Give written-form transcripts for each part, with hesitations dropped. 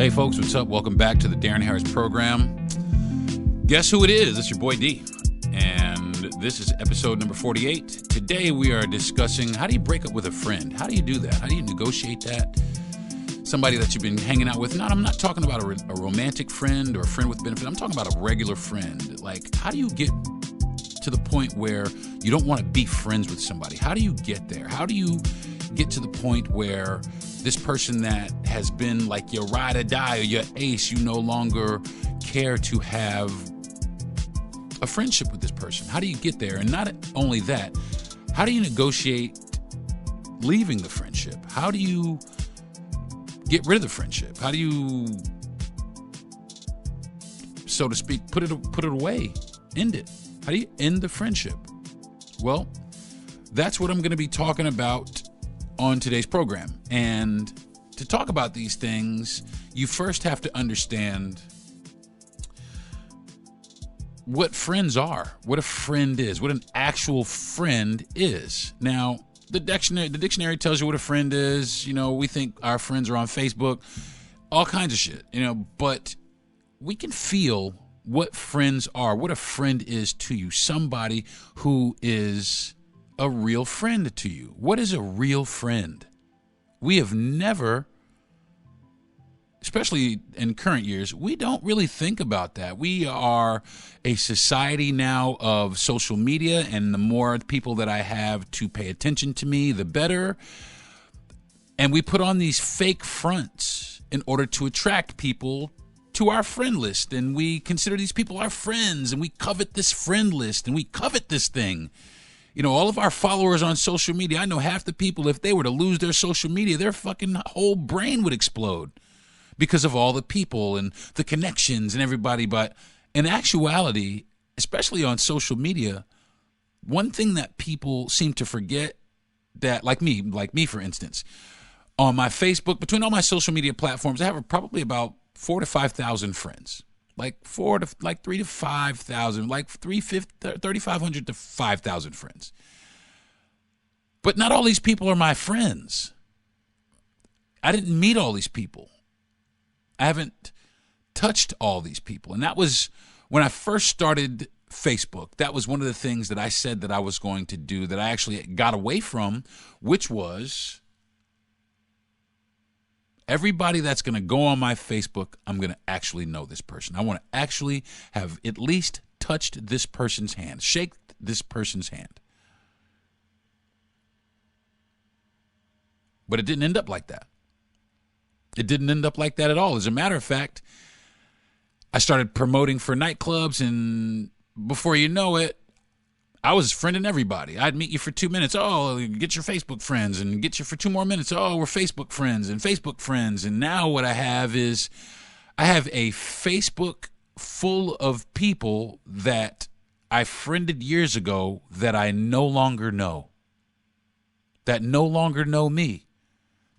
Hey folks, what's up? Welcome back to the Deron Harris program. Guess who it is? It's your boy D. And this is episode number 48. Today we are discussing how do you break up with a friend? How do you do that? How do you negotiate that? Somebody that you've been hanging out with. I'm not talking about a romantic friend or a friend with benefit. I'm talking about a regular friend. Like, how do you get to the point where you don't want to be friends with somebody? How do you get there? How do you get to the point where this person that has been like your ride or die or your ace, you no longer care to have a friendship with this person? How do you get there? And not only that, how do you negotiate leaving the friendship? How do you get rid of the friendship? How do you, so to speak, put it away, end it? How do you end the friendship? Well, that's what I'm going to be talking about on today's program. And to talk about these things, you first have to understand what friends are, what a friend is, what an actual friend is. Now, the dictionary tells you what a friend is. We think our friends are on Facebook, all kinds of shit, but we can feel what friends are, what a friend is to you, somebody who is a real friend to you. What is a real friend? We have never, especially in current years, we don't really think about that. We are a society now of social media, and the more people that I have to pay attention to me, the better. And we put on these fake fronts in order to attract people to our friend list, and we consider these people our friends, and we covet this friend list, and we covet this thing. All of our followers on social media, I know half the people, if they were to lose their social media, their fucking whole brain would explode because of all the people and the connections and everybody. But in actuality, especially on social media, one thing that people seem to forget, that like me, for instance, on my Facebook, between all my social media platforms, I have probably about 4,000 to 5,000 friends. Like 3,000 to 5,000, like 3,500 to 5,000 friends. But not all these people are my friends. I didn't meet all these people. I haven't touched all these people. And that was when I first started Facebook. That was one of the things that I said that I was going to do, that I actually got away from, which was everybody that's going to go on my Facebook, I'm going to actually know this person. I want to actually have at least touched this person's hand, shake this person's hand. But it didn't end up like that. It didn't end up like that at all. As a matter of fact, I started promoting for nightclubs, and before you know it, I was friending everybody. I'd meet you for 2 minutes. Oh, get your Facebook friends, and get you for 2 more minutes. Oh, we're Facebook friends and Facebook friends. And now what I have is I have a Facebook full of people that I friended years ago that I no longer know, that no longer know me,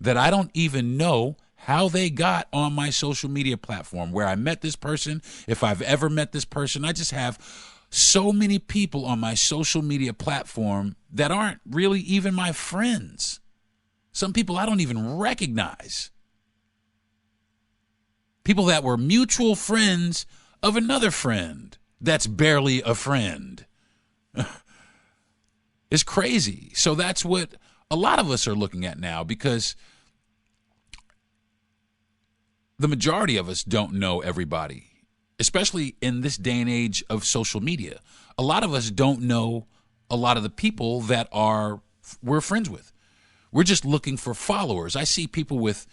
that I don't even know how they got on my social media platform, where I met this person, if I've ever met this person. I just have so many people on my social media platform that aren't really even my friends. Some people I don't even recognize. People that were mutual friends of another friend that's barely a friend. It's crazy. So that's what a lot of us are looking at now, because the majority of us don't know everybody. Especially in this day and age of social media, a lot of us don't know a lot of the people that we're friends with. We're just looking for followers. I see people with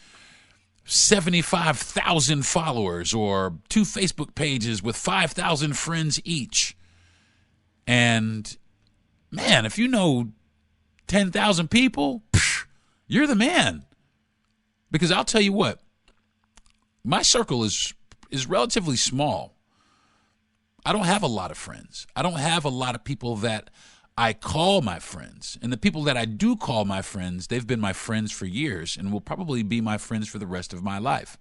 75,000 followers, or 2 Facebook pages with 5,000 friends each. And man, if you know 10,000 people, you're the man. Because I'll tell you what, my circle is relatively small. I don't have a lot of friends. I don't have a lot of people that I call my friends. And the people that I do call my friends, they've been my friends for years and will probably be my friends for the rest of my life.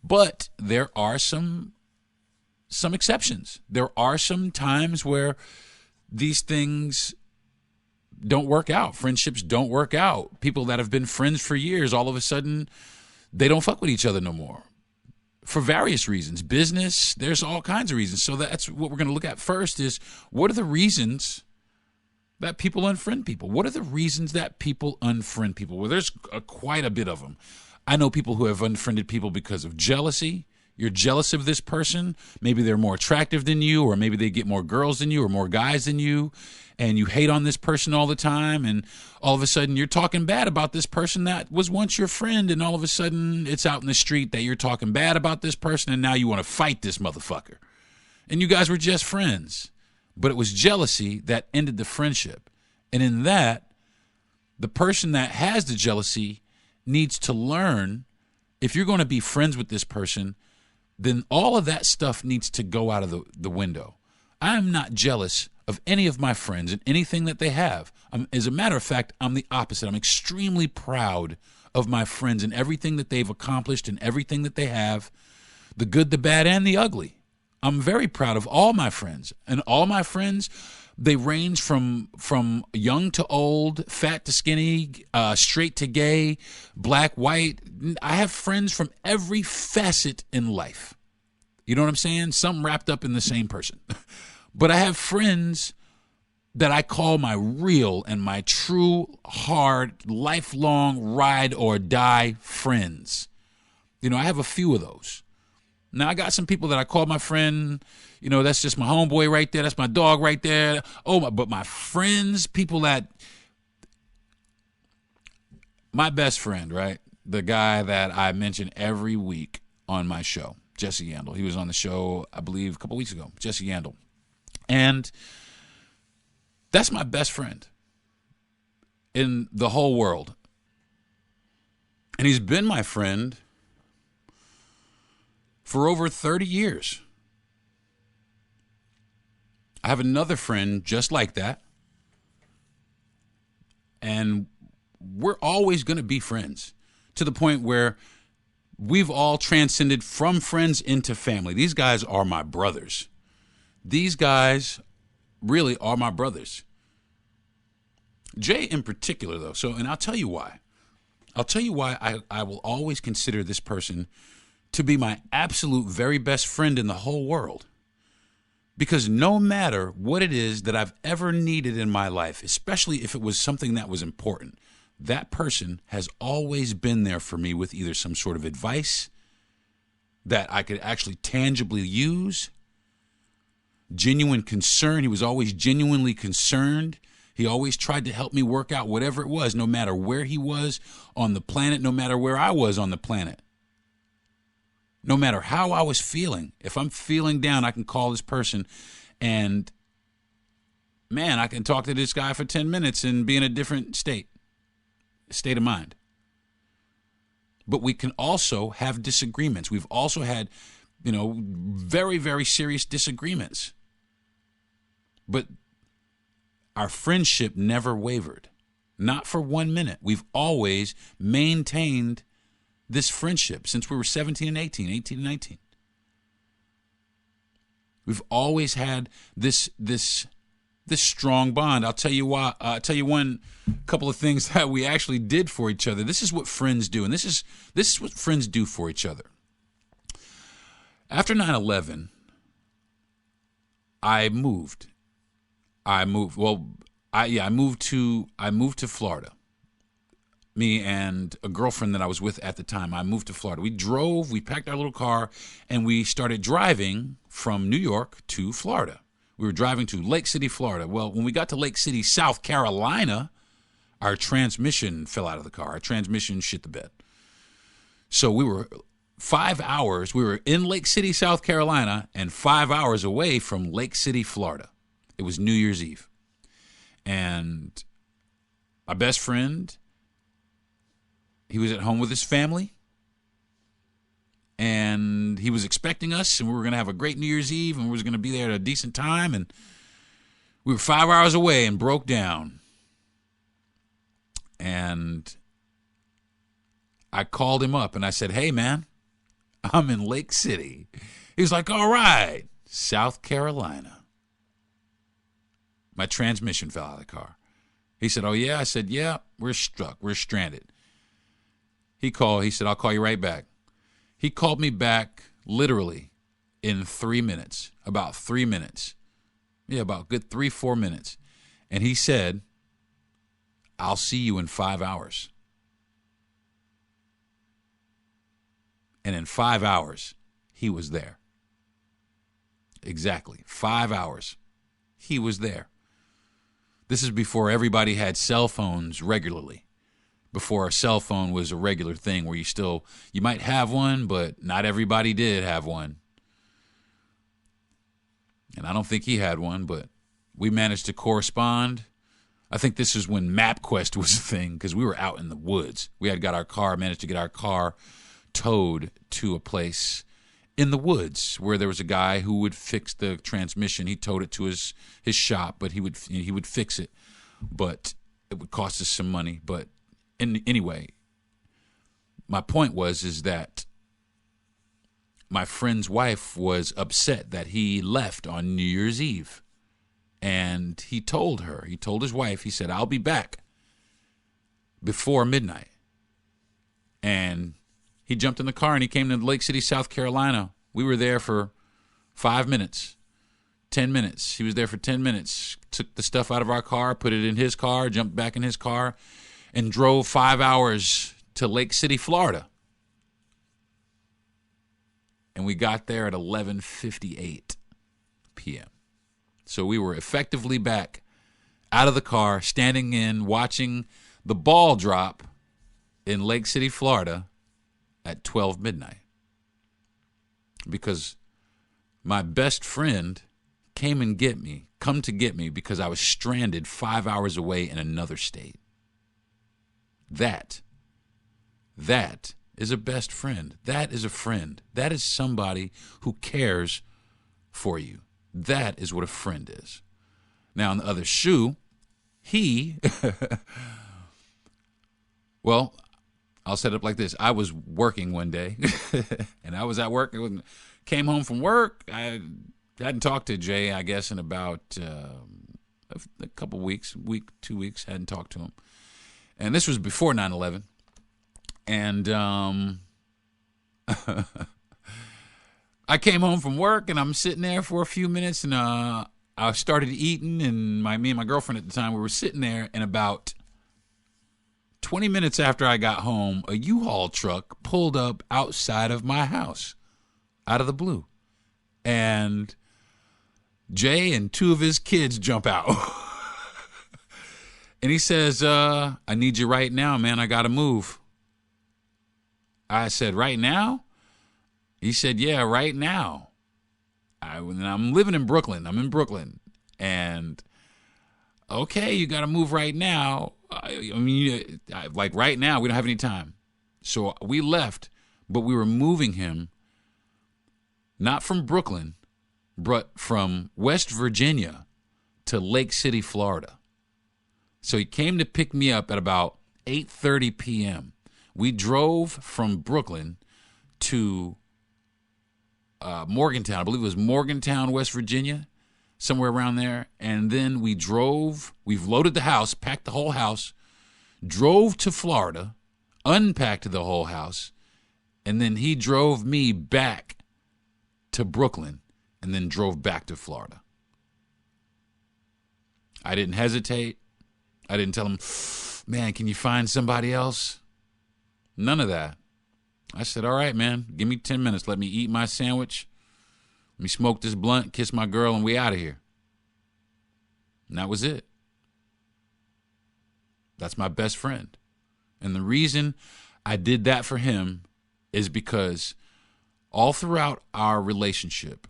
But there are some exceptions. There are some times where these things don't work out. Friendships don't work out. People that have been friends for years, all of a sudden they don't fuck with each other no more for various reasons. Business, there's all kinds of reasons. So that's what we're going to look at first is what are the reasons that people unfriend people? What are the reasons that people unfriend people? Well, there's quite a bit of them. I know people who have unfriended people because of jealousy. You're jealous of this person. Maybe they're more attractive than you, or maybe they get more girls than you or more guys than you, and you hate on this person all the time, and all of a sudden you're talking bad about this person that was once your friend, and all of a sudden it's out in the street that you're talking bad about this person, and now you want to fight this motherfucker. And you guys were just friends, but it was jealousy that ended the friendship. And in that, the person that has the jealousy needs to learn, if you're going to be friends with this person, then all of that stuff needs to go out of the window. I am not jealous of any of my friends and anything that they have. As a matter of fact, I'm the opposite. I'm extremely proud of my friends and everything that they've accomplished and everything that they have, the good, the bad, and the ugly. I'm very proud of all my friends. And all my friends, they range from young to old, fat to skinny, straight to gay, black, white. I have friends from every facet in life. You know what I'm saying? Some wrapped up in the same person. But I have friends that I call my real and my true, hard, lifelong ride or die friends. You know, I have a few of those. Now, I got some people that I call my friend, you know, that's just my homeboy right there. That's my dog right there. But my friends, people that, my best friend, right? The guy that I mention every week on my show, Jesse Yandel. He was on the show, I believe, a couple weeks ago, Jesse Yandel. And that's my best friend in the whole world. And he's been my friend for over 30 years. I have another friend just like that. And we're always going to be friends to the point where we've all transcended from friends into family. These guys are my brothers. These guys really are my brothers. Jay in particular, though. So, and I'll tell you why. I'll tell you why I will always consider this person to be my absolute very best friend in the whole world. Because no matter what it is that I've ever needed in my life, especially if it was something that was important, that person has always been there for me with either some sort of advice that I could actually tangibly use, genuine concern. He was always genuinely concerned. He always tried to help me work out whatever it was, no matter where he was on the planet, no matter where I was on the planet. No matter how I was feeling, if I'm feeling down, I can call this person and, man, I can talk to this guy for 10 minutes and be in a different state of mind. But we can also have disagreements. We've also had, you know, very, very serious disagreements. But our friendship never wavered. Not for 1 minute. We've always maintained this friendship since we were 17 and 18 and 19. We've always had this strong bond. I'll tell you why. I'll tell you one couple of things that we actually did for each other. This is what friends do, and this is what friends do for each other. After 9/11, I moved. I moved to Florida. Me and a girlfriend that I was with at the time, I moved to Florida. We packed our little car, and we started driving from New York to Florida. We were driving to Lake City, Florida. Well, when we got to Lake City, South Carolina, our transmission fell out of the car. Our transmission shit the bed. So we were 5 hours. We were in Lake City, South Carolina, and 5 hours away from Lake City, Florida. It was New Year's Eve. And my best friend, he was at home with his family, and he was expecting us, and we were going to have a great New Year's Eve, and we were going to be there at a decent time, and we were 5 hours away and broke down. And I called him up, and I said, "Hey, man, I'm in Lake City." He was like, "All right, South Carolina." My transmission fell out of the car. He said, "Oh, yeah?" I said, "Yeah, we're stuck. We're stranded." He said, I'll call you right back. He called me back literally in 3 minutes, about 3 minutes. Yeah, about good 3-4 minutes. And he said, I'll see you in 5 hours. And in 5 hours, he was there. Exactly. 5 hours. He was there. This is before everybody had cell phones regularly. Before a cell phone was a regular thing where you might have one, but not everybody did have one. And I don't think he had one, but we managed to correspond. I think this is when MapQuest was a thing because we were out in the woods. We had managed to get our car towed to a place in the woods where there was a guy who would fix the transmission. He towed it to his shop, but he would fix it. But it would cost us some money. But anyway, my point is that my friend's wife was upset that he left on New Year's Eve. And he told his wife, he said, I'll be back before midnight. And he jumped in the car and he came to Lake City, South Carolina. We were there for 5 minutes, 10 minutes. He was there for 10 minutes, took the stuff out of our car, put it in his car, jumped back in his car, and drove 5 hours to Lake City, Florida. And we got there at 11:58 p.m. So we were effectively back out of the car, standing in, watching the ball drop in Lake City, Florida at 12 midnight. Because my best friend come to get me because I was stranded 5 hours away in another state. That is a best friend. That is a friend. That is somebody who cares for you. That is what a friend is. Now, on the other shoe, well, I'll set it up like this. I was working one day, and I was at work. Came home from work. I hadn't talked to Jay, I guess, in about a couple weeks, 2 weeks. Hadn't talked to him. And this was before 9/11. And I came home from work, and I'm sitting there for a few minutes, and I started eating, and me and my girlfriend at the time, we were sitting there, and about 20 minutes after I got home, a U-Haul truck pulled up outside of my house, out of the blue. And Jay and two of his kids jump out. And he says, I need you right now, man. I got to move. I said, right now? He said, yeah, right now. I'm living in Brooklyn. I'm in Brooklyn. And, okay, you got to move right now. Like right now, we don't have any time. So we left, but we were moving him not from Brooklyn, but from West Virginia to Lake City, Florida. So he came to pick me up at about 8:30 p.m. We drove from Brooklyn to Morgantown. I believe it was Morgantown, West Virginia, somewhere around there. And then we've loaded the house, packed the whole house, drove to Florida, unpacked the whole house, and then he drove me back to Brooklyn and then drove back to Florida. I didn't hesitate. I didn't tell him, man, can you find somebody else? None of that. I said, all right, man, give me 10 minutes. Let me eat my sandwich. Let me smoke this blunt, kiss my girl, and we out of here. And that was it. That's my best friend. And the reason I did that for him is because all throughout our relationship,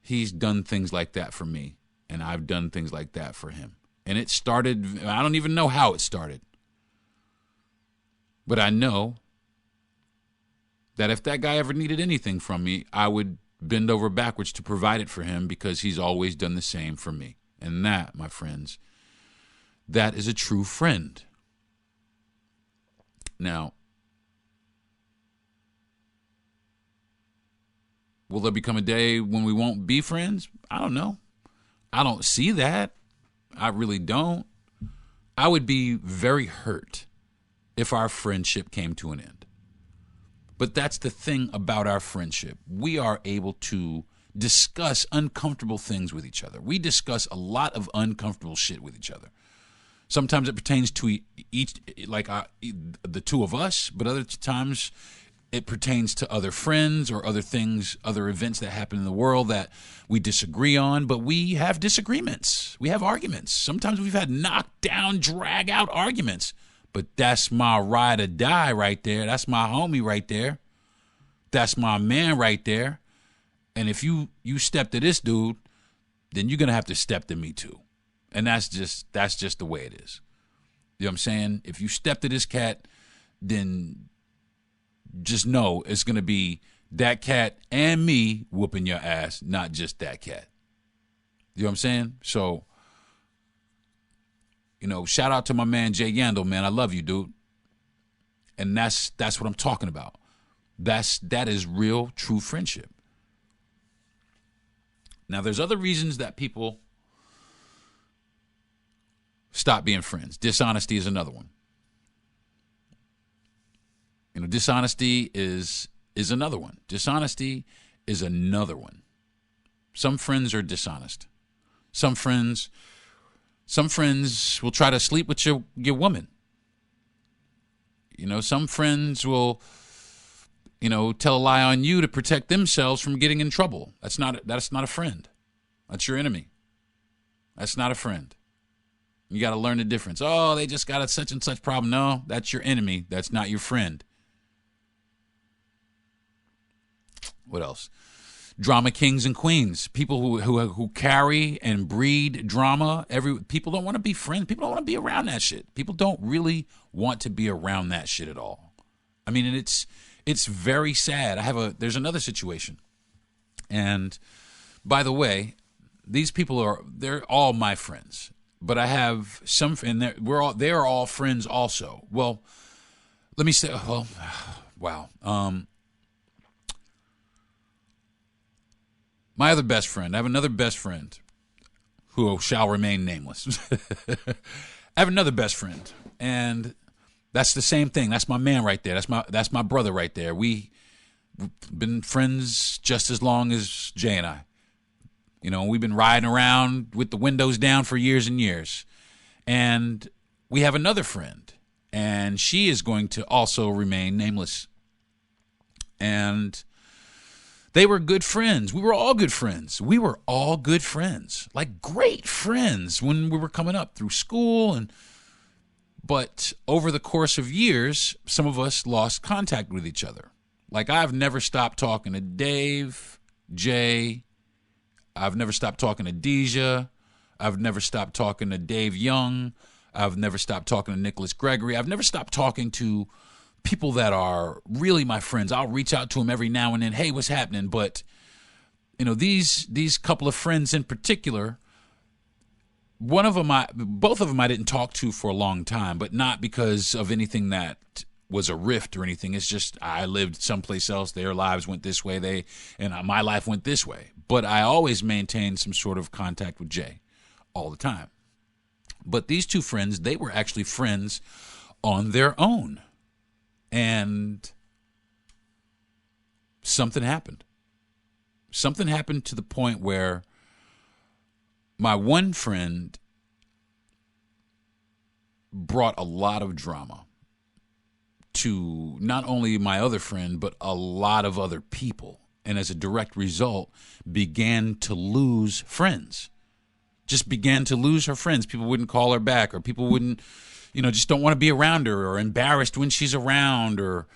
he's done things like that for me, and I've done things like that for him. And it started, I don't even know how it started. But I know that if that guy ever needed anything from me, I would bend over backwards to provide it for him because he's always done the same for me. And that, my friends, that is a true friend. Now, will there become a day when we won't be friends? I don't know. I don't see that. I really don't. I would be very hurt if our friendship came to an end. But that's the thing about our friendship. We are able to discuss uncomfortable things with each other. We discuss a lot of uncomfortable shit with each other. Sometimes it pertains to each, like the two of us, but other times it pertains to other friends or other things, other events that happen in the world that we disagree on, but we have disagreements. We have arguments. Sometimes we've had knockdown, drag out arguments, but that's my ride or die right there. That's my homie right there. That's my man right there. And if you step to this dude, then you're going to have to step to me too. And that's just the way it is. You know what I'm saying? If you step to this cat, then just know it's going to be that cat and me whooping your ass, not just that cat. You know what I'm saying? So, shout out to my man Jay Yandel, man. I love you, dude. And that's what I'm talking about. That is real, true friendship. Now, there's other reasons that people stop being friends. Dishonesty is another one. Dishonesty is another one. Dishonesty is another one. Some friends are dishonest. Some friends will try to sleep with your woman. Some friends will, tell a lie on you to protect themselves from getting in trouble. That's not a friend. That's your enemy. That's not a friend. You got to learn the difference. Oh, they just got a such and such problem. No, that's your enemy. That's not your friend. What else? Drama kings and queens. People who carry and breed drama. People don't want to be friends. People don't want to be around that shit. People don't really want to be around that shit at all. I mean, and it's very sad. There's another situation. And by the way, these people they're all my friends. But I have some, and they are all friends also. Well, let me say, wow. My other best friend, I have another best friend who shall remain nameless. I have another best friend, and that's the same thing. That's my man right there. That's my brother right there. We've been friends just as long as Jay and I. We've been riding around with the windows down for years and years. And we have another friend, and she is going to also remain nameless. And they were good friends. We were all good friends. Like great friends when we were coming up through school. But over the course of years, some of us lost contact with each other. Like I've never stopped talking to Dave, Jay. I've never stopped talking to Deja. I've never stopped talking to Dave Young. I've never stopped talking to Nicholas Gregory. I've never stopped talking to people that are really my friends. I'll reach out to them every now and then. Hey, what's happening? But, these couple of friends in particular, both of them I didn't talk to for a long time, but not because of anything that was a rift or anything. It's just I lived someplace else. Their lives went this way. My life went this way. But I always maintained some sort of contact with Jay all the time. But these two friends, they were actually friends on their own. And something happened. Something happened to the point where my one friend brought a lot of drama to not only my other friend, but a lot of other people. And as a direct result, began to lose friends. Just began to lose her friends. People wouldn't call her back, or people wouldn't, just don't want to be around her, or embarrassed when she's around, or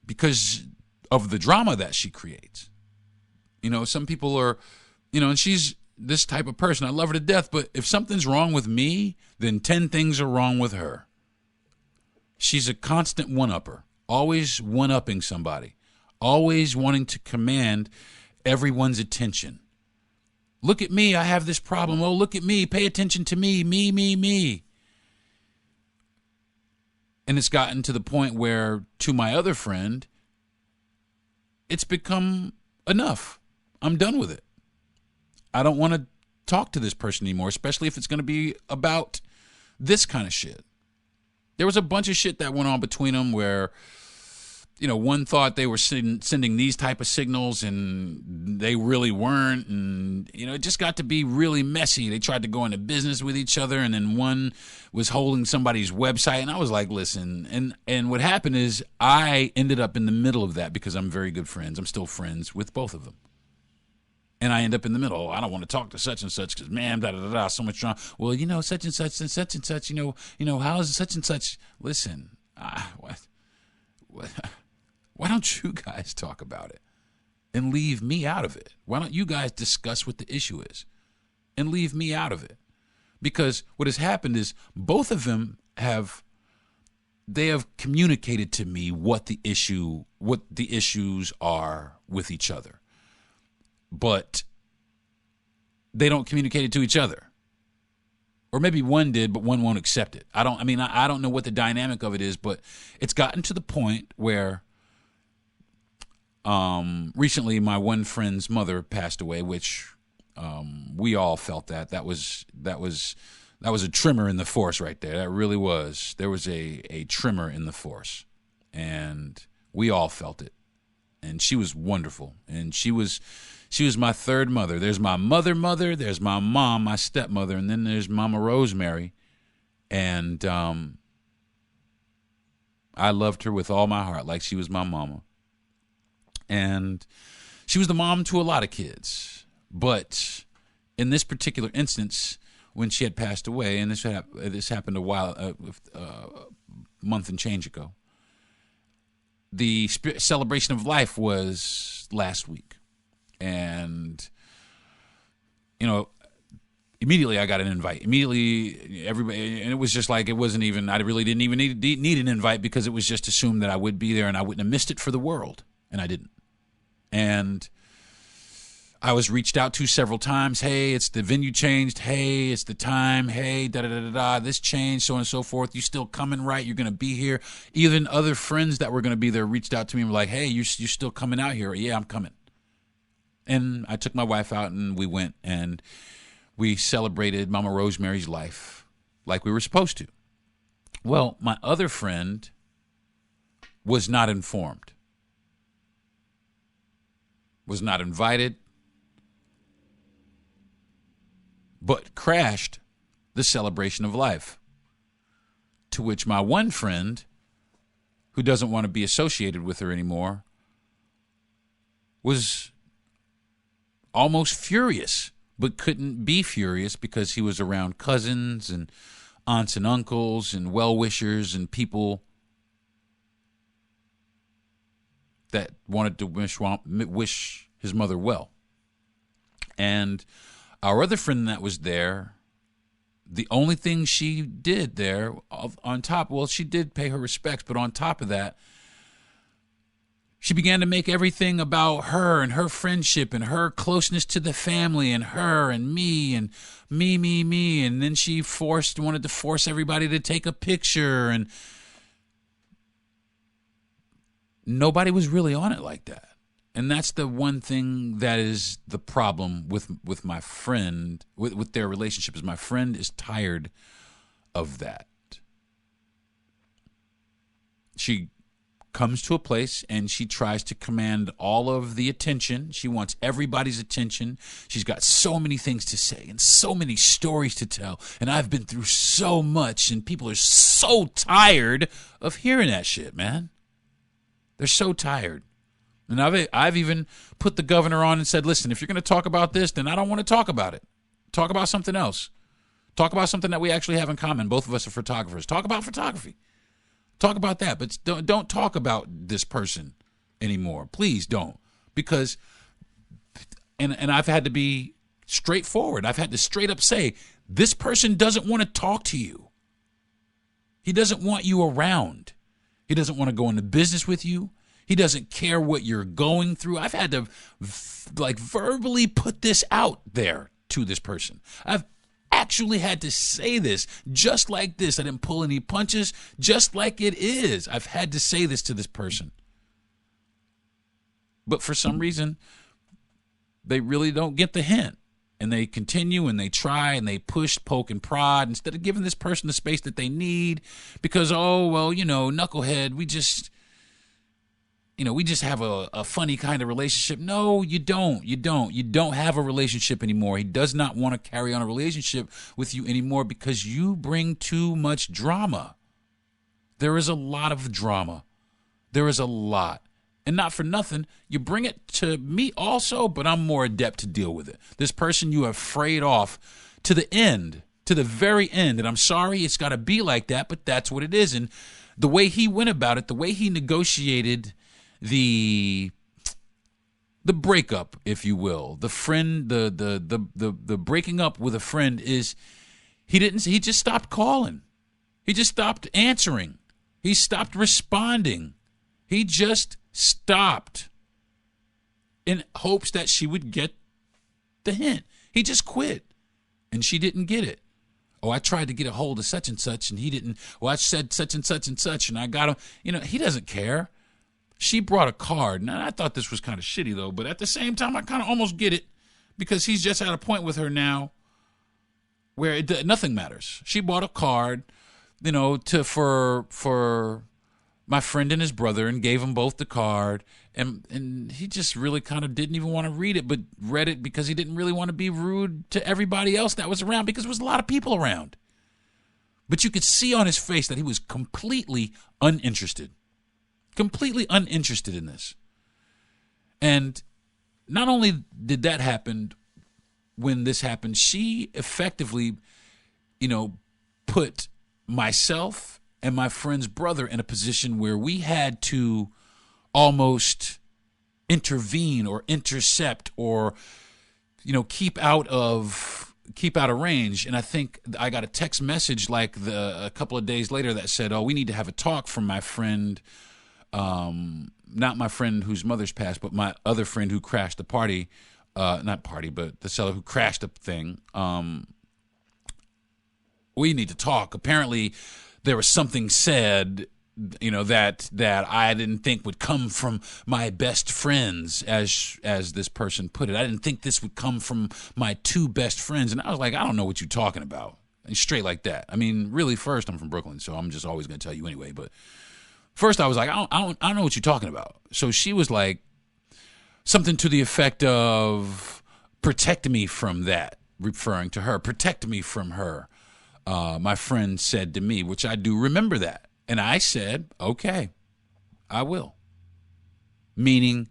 because of the drama that she creates. Some people are, and she's this type of person. I love her to death, but if something's wrong with me, then 10 things are wrong with her. She's a constant one-upper, always one-upping somebody. Always wanting to command everyone's attention. Look at me, I have this problem. Oh, look at me, pay attention to me, me. And it's gotten to the point where, to my other friend, it's become enough. I'm done with it. I don't want to talk to this person anymore, especially if it's going to be about this kind of shit. There was a bunch of shit that went on between them where one thought they were sending these type of signals and they really weren't. And, it just got to be really messy. They tried to go into business with each other, and then one was holding somebody's website. And I was like, listen. And what happened is I ended up in the middle of that because I'm very good friends. I'm still friends with both of them. And I end up in the middle. I don't want to talk to such and such because, man, da-da-da-da, so much drama. Well, such and such and such and such, how is such and such? Listen, what? Why don't you guys talk about it and leave me out of it? Why don't you guys discuss what the issue is and leave me out of it? Because what has happened is both of them have communicated to me what the issues are with each other. But they don't communicate it to each other. Or maybe one did, but one won't accept it. I don't know what the dynamic of it is, but it's gotten to the point where recently my one friend's mother passed away, which we all felt that. That was a tremor in the force right there. That really was. There was a tremor in the force, and we all felt it. And she was wonderful, and she was my third mother. There's my mother, there's my mom, my stepmother, and then there's Mama Rosemary. And I loved her with all my heart, like she was my mama. And she was the mom to a lot of kids. But in this particular instance, when she had passed away, and this happened a month and change ago, the celebration of life was last week. And, immediately I got an invite. Immediately, everybody, and it was just like, it wasn't even, I really didn't even need an invite because it was just assumed that I would be there and I wouldn't have missed it for the world. And I didn't. And I was reached out to several times. Hey, it's the venue changed. Hey, it's the time. Hey, da-da-da-da-da, this changed, so on and so forth. You still coming, right? You're going to be here. Even other friends that were going to be there reached out to me and were like, hey, you're still coming out here. Yeah, I'm coming. And I took my wife out and we went and we celebrated Mama Rosemary's life like we were supposed to. Well, my other friend was not informed, was not invited, but crashed the celebration of life. To which my one friend, who doesn't want to be associated with her anymore, was almost furious, but couldn't be furious because he was around cousins and aunts and uncles and well-wishers and people that wanted to wish his mother well. And our other friend that was there, the only thing she did there on top, well, she did pay her respects, but on top of that, she began to make everything about her and her friendship and her closeness to the family and her and me and me. And then she wanted to force everybody to take a picture, and nobody was really on it like that. And that's the one thing that is the problem with my friend, with their relationship, is my friend is tired of that. She comes to a place and she tries to command all of the attention. She wants everybody's attention. She's got so many things to say and so many stories to tell. And I've been through so much, and people are so tired of hearing that shit, man. They're so tired. And I've even put the governor on and said, listen, if you're going to talk about this, then I don't want to talk about it. Talk about something else. Talk about something that we actually have in common. Both of us are photographers. Talk about photography. Talk about that, but don't talk about this person anymore. Please don't. Because, and I've had to be straightforward. I've had to straight up say, this person doesn't want to talk to you. He doesn't want you around. He doesn't want to go into business with you. He doesn't care what you're going through. I've had to verbally put this out there to this person. I've actually had to say this just like this. I didn't pull any punches, just like it is. I've had to say this to this person. But for some reason, they really don't get the hint. And they continue and they try and they push, poke, and prod instead of giving this person the space that they need because, oh, well, knucklehead, we just, we just have a funny kind of relationship. No, you don't. You don't have a relationship anymore. He does not want to carry on a relationship with you anymore because you bring too much drama. There is a lot of drama. There is a lot. And not for nothing, you bring it to me also, but I'm more adept to deal with it. This person you have frayed off to the end, to the very end. And I'm sorry it's got to be like that, but that's what it is. And the way he went about it, the way he negotiated the breakup, if you will, the breaking up with a friend is he just stopped calling. He just stopped answering. He stopped responding. He just stopped in hopes that she would get the hint. He just quit, and she didn't get it. Oh, I tried to get a hold of such and such, and he didn't. Well, I said such and such and such, and I got him. He doesn't care. She brought a card. Now, I thought this was kind of shitty, though, but at the same time, I kind of almost get it because he's just at a point with her now where nothing matters. She bought a card, for my friend and his brother and gave them both the card. And he just really kind of didn't even want to read it, but read it because he didn't really want to be rude to everybody else that was around because there was a lot of people around. But you could see on his face that he was completely uninterested in this. And not only did that happen when this happened, she effectively, put myself and my friend's brother in a position where we had to almost intervene or intercept or, keep out of range. And I think I got a text message a couple of days later that said, "Oh, we need to have a talk," from my friend, not my friend whose mother's passed, but my other friend who crashed the party, but the seller who crashed the thing. We need to talk. Apparently, there was something said, that I didn't think would come from my best friends, as this person put it. I didn't think this would come from my two best friends. And I was like, I don't know what you're talking about. And straight like that. I mean, really, first, I'm from Brooklyn, so I'm just always going to tell you anyway. But first, I was like, I don't know what you're talking about. So she was like, something to the effect of, protect me from that, referring to her. Protect me from her. My friend said to me, which I do remember that. And I said, okay, I will. Meaning,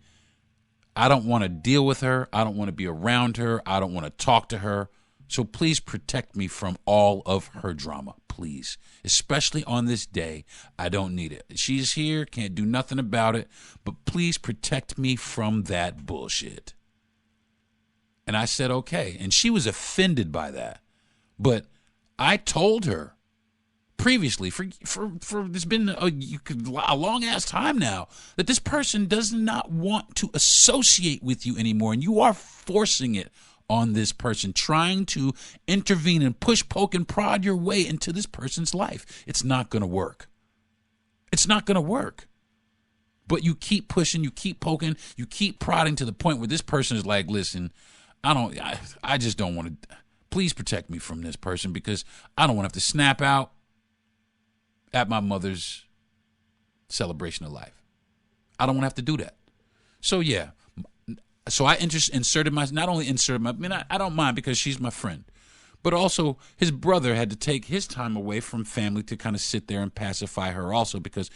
I don't want to deal with her. I don't want to be around her. I don't want to talk to her. So please protect me from all of her drama, please. Especially on this day, I don't need it. She's here, can't do nothing about it, but please protect me from that bullshit. And I said, okay. And she was offended by that. But I told her previously, for it's been a long-ass time now, that this person does not want to associate with you anymore, and you are forcing it on this person, trying to intervene and push, poke, and prod your way into this person's life. It's not going to work. It's not going to work. But you keep pushing, you keep poking, you keep prodding to the point where this person is like, listen, I just don't want to, please protect me from this person because I don't want to have to snap out at my mother's celebration of life. I don't want to have to do that. So yeah, so I not only inserted my, I don't mind because she's my friend, but also his brother had to take his time away from family to kind of sit there and pacify her also because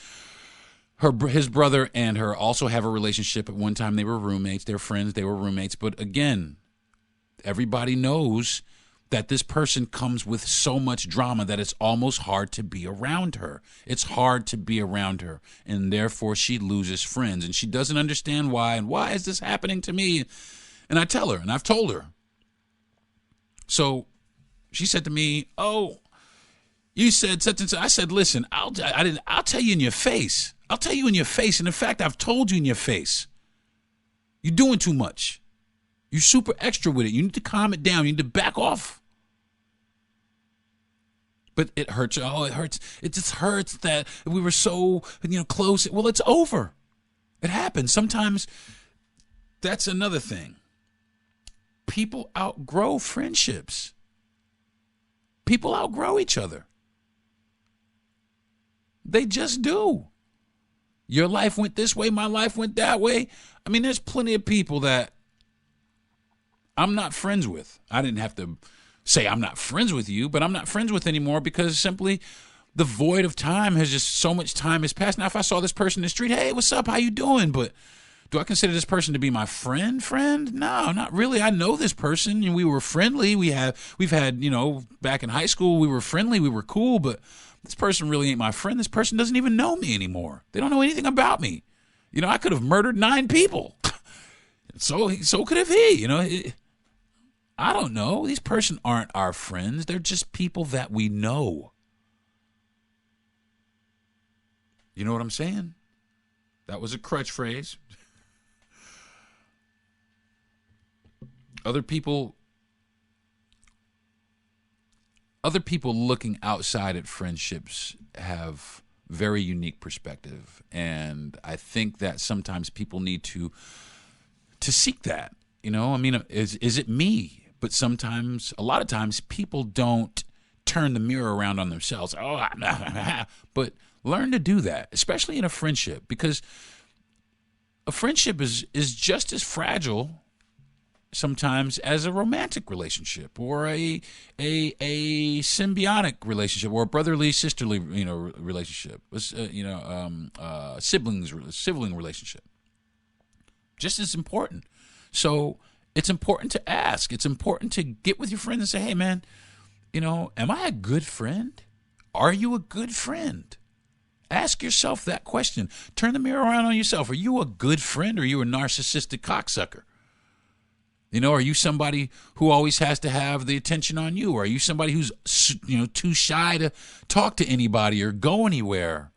his brother and her also have a relationship. At one time they were roommates, they're friends, they were roommates. But again, everybody knows that this person comes with so much drama that it's almost hard to be around her. It's hard to be around her, and therefore she loses friends, and she doesn't understand why, and why is this happening to me? And I tell her, and I've told her. So she said to me, oh, you said such and such. I said, listen, I'll tell you in your face. I'll tell you in your face, and in fact, I've told you in your face. You're doing too much. You're super extra with it. You need to calm it down. You need to back off. But it hurts. Oh, it hurts. It just hurts that we were so, close. Well, it's over. It happens. Sometimes that's another thing. People outgrow friendships. People outgrow each other. They just do. Your life went this way, my life went that way. I mean, there's plenty of people that I'm not friends with. I didn't have to say I'm not friends with you, but I'm not friends with anymore because simply the void of time has just, so much time has passed. Now, if I saw this person in the street, hey, what's up? How you doing? But do I consider this person to be my friend? No, not really. I know this person and we were friendly. We've had, back in high school, we were friendly. We were cool, but this person really ain't my friend. This person doesn't even know me anymore. They don't know anything about me. I could have murdered 9 people. So could have he, I don't know. These person aren't our friends. They're just people that we know. You know what I'm saying? That was a crutch phrase. Other people looking outside at friendships have very unique perspective, and I think that sometimes people need to seek that. I mean, is it me? But sometimes, a lot of times, people don't turn the mirror around on themselves. But learn to do that, especially in a friendship, because a friendship is just as fragile sometimes as a romantic relationship or a symbiotic relationship or a brotherly sisterly relationship, sibling relationship. Just as important. So it's important to ask. It's important to get with your friends and say, hey man, am I a good friend? Are you a good friend? Ask yourself that question. Turn the mirror around on yourself. Are you a good friend or are you a narcissistic cocksucker? Are you somebody who always has to have the attention on you? Or are you somebody who's, too shy to talk to anybody or go anywhere?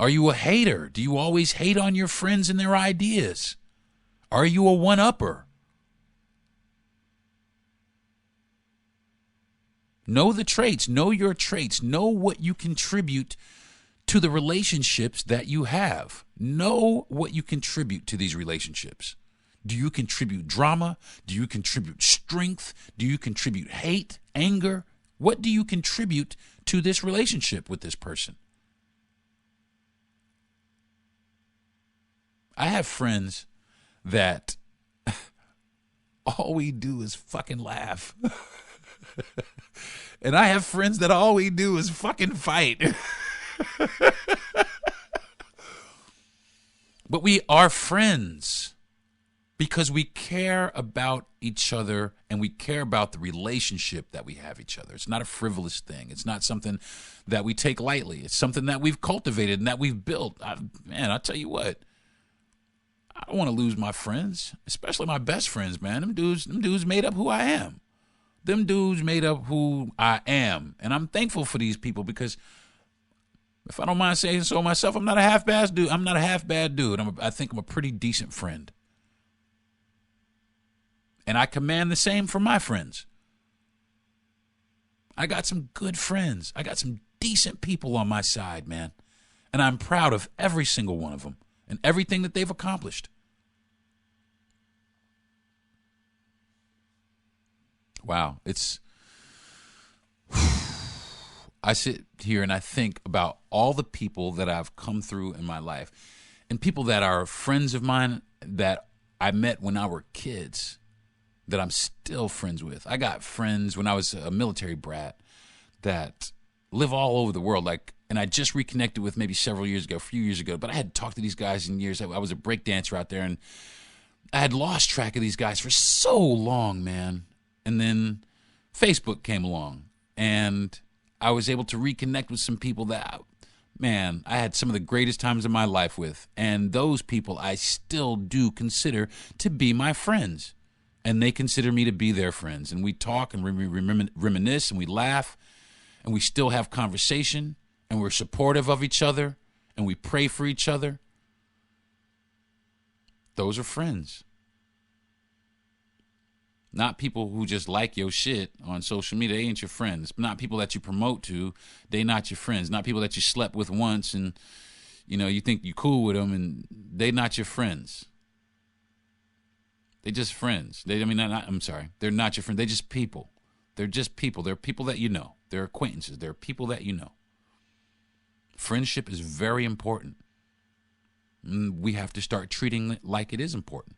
Are you a hater? Do you always hate on your friends and their ideas? Are you a one-upper? Know the traits. Know your traits. Know what you contribute to the relationships that you have. Know what you contribute to these relationships. Do you contribute drama? Do you contribute strength? Do you contribute hate, anger? What do you contribute to this relationship with this person? I have friends that all we do is fucking laugh. And I have friends that all we do is fucking fight. But we are friends because we care about each other and we care about the relationship that we have each other. It's not a frivolous thing. It's not something that we take lightly. It's something that we've cultivated and that we've built. I'll tell you what. I don't want to lose my friends, especially my best friends, man. Them dudes made up who I am. Them dudes made up who I am. And I'm thankful for these people because if I don't mind saying so myself, I'm not a half-bad dude. I think I'm a pretty decent friend. And I command the same from my friends. I got some good friends. I got some decent people on my side, man. And I'm proud of every single one of them and everything that they've accomplished. Wow, I sit here and I think about all the people that I've come through in my life and people that are friends of mine that I met when I were kids that I'm still friends with. I got friends when I was a military brat that live all over the world, and I just reconnected with maybe a few years ago, but I hadn't talked to these guys in years. I was a break dancer out there, and I had lost track of these guys for so long, man. And then Facebook came along, and I was able to reconnect with some people that, man, I had some of the greatest times of my life with. And those people I still do consider to be my friends. And they consider me to be their friends. And we talk and we reminisce and we laugh. And we still have conversation. And we're supportive of each other. And we pray for each other. Those are friends. Not people who just like your shit on social media. They ain't your friends. Not people that you promote to. They not your friends. Not people that you slept with once and, you think you cool with them and they not your friends. They just friends. I'm sorry. They're not your friends. They're just people. They're just people. They're people that you know. They're acquaintances. They're people that you know. Friendship is very important. We have to start treating it like it is important.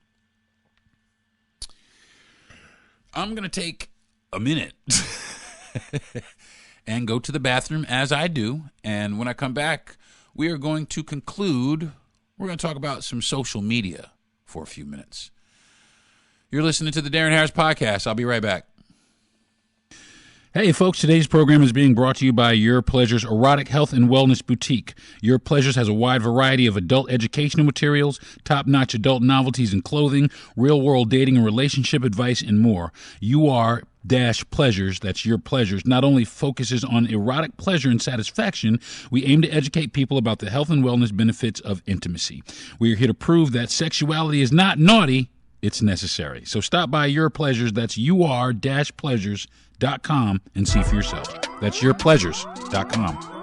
I'm going to take a minute and go to the bathroom as I do. And when I come back, we are going to conclude. We're going to talk about some social media for a few minutes. You're listening to the Deron Harris Podcast. I'll be right back. Hey, folks, today's program is being brought to you by Your Pleasures Erotic Health and Wellness Boutique. Your Pleasures has a wide variety of adult educational materials, top-notch adult novelties and clothing, real-world dating and relationship advice, and more. Pleasures, that's Your Pleasures, not only focuses on erotic pleasure and satisfaction, we aim to educate people about the health and wellness benefits of intimacy. We are here to prove that sexuality is not naughty, it's necessary. So stop by Your Pleasures, that's UR-Pleasures.com, and see for yourself. That's yourpleasures.com.